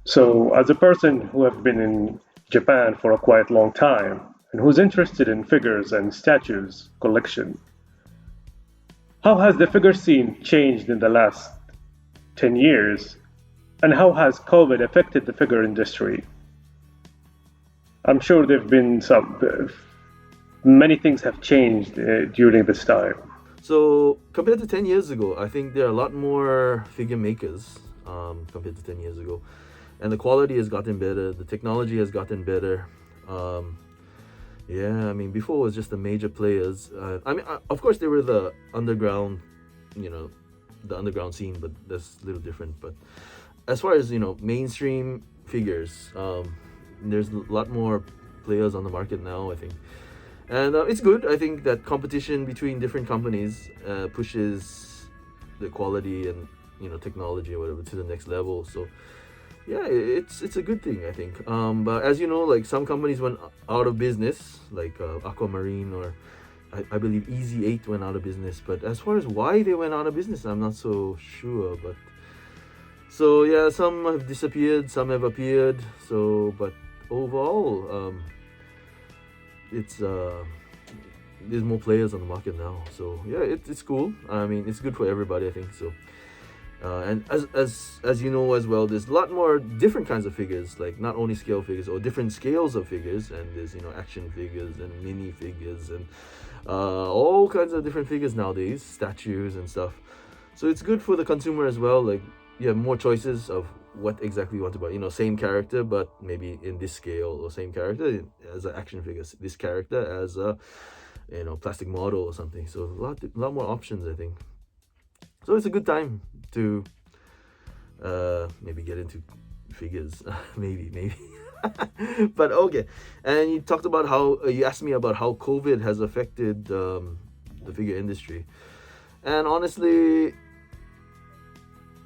So, as a person who have been in Japan for a quite long time and who's interested in figures and statues collection, how has the figure scene changed in the last 10 years? And how has COVID affected the figure industry? I'm sure there have been many things have changed during this time. So compared to 10 years ago, I think there are a lot more figure makers compared to 10 years ago. And the quality has gotten better, the technology has gotten better. Um, yeah, I mean, before it was just the major players. Of course, there were the underground, you know, the underground scene, but that's a little different. But as far as, mainstream figures, there's a lot more players on the market now, I think. And it's good. I think that competition between different companies pushes the quality and technology or whatever to the next level. So yeah, it's a good thing, I think. But as you know, like some companies went out of business, like Aquamarine or I believe Easy 8 went out of business. But as far as why they went out of business, I'm not so sure. But so yeah, some have disappeared, some have appeared. So but overall, it's there's more players on the market now. So yeah, it's cool. I mean, it's good for everybody, I think. So and as you know as well, there's a lot more different kinds of figures, like not only scale figures or different scales of figures, and there's action figures and mini figures and all kinds of different figures nowadays, statues and stuff. So it's good for the consumer as well. Like you have more choices of what exactly you want to buy. Same character, but maybe in this scale, or same character as an action figure, this character as a plastic model or something. So a lot more options, I think. So it's a good time to maybe get into figures. maybe. But okay. And you talked about how you asked me about how COVID has affected the figure industry, and honestly,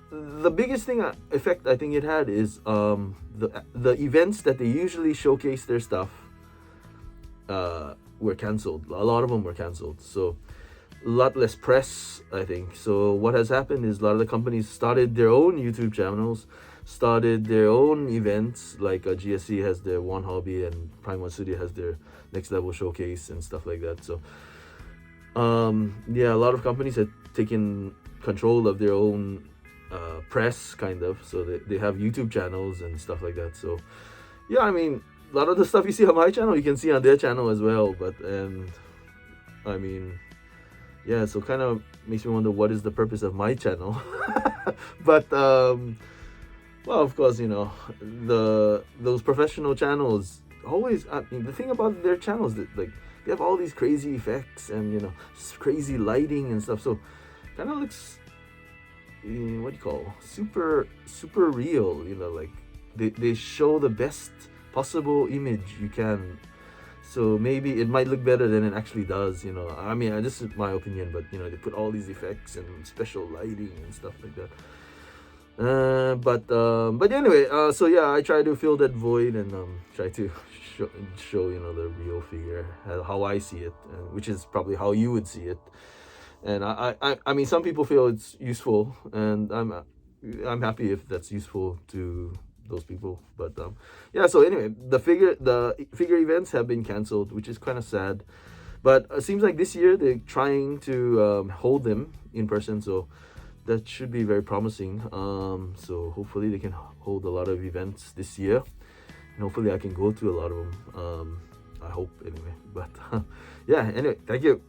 the biggest effect I think it had is the events that they usually showcase their stuff were canceled. A lot of them were canceled. So a lot less press, I think. So what has happened is a lot of the companies started their own YouTube channels, started their own events, like GSC has their One Hobby and Prime One Studio has their Next Level Showcase and stuff like that. So yeah, a lot of companies had taken control of their own press, kind of. So they have YouTube channels and stuff like that. So yeah, I mean, a lot of the stuff you see on my channel, you can see on their channel as well. But I mean, yeah, so kind of makes me wonder what is the purpose of my channel. But well, of course, those professional channels always. I mean, the thing about their channels that like they have all these crazy effects and crazy lighting and stuff. So kind of looks what do you call super real. Like they show the best possible image you can. So maybe it might look better than it actually does. I mean, this is my opinion, but they put all these effects and special lighting and stuff like that. But anyway, so yeah, I try to fill that void and try to show the real figure, how I see it, which is probably how you would see it. And I mean, some people feel it's useful, and I'm happy if that's useful to those people. But yeah, so anyway, the figure events have been canceled, which is kind of sad. But it seems like this year they're trying to hold them in person, so that should be very promising. So hopefully they can hold a lot of events this year, and hopefully I can go to a lot of them. I hope anyway. But yeah, anyway, thank you.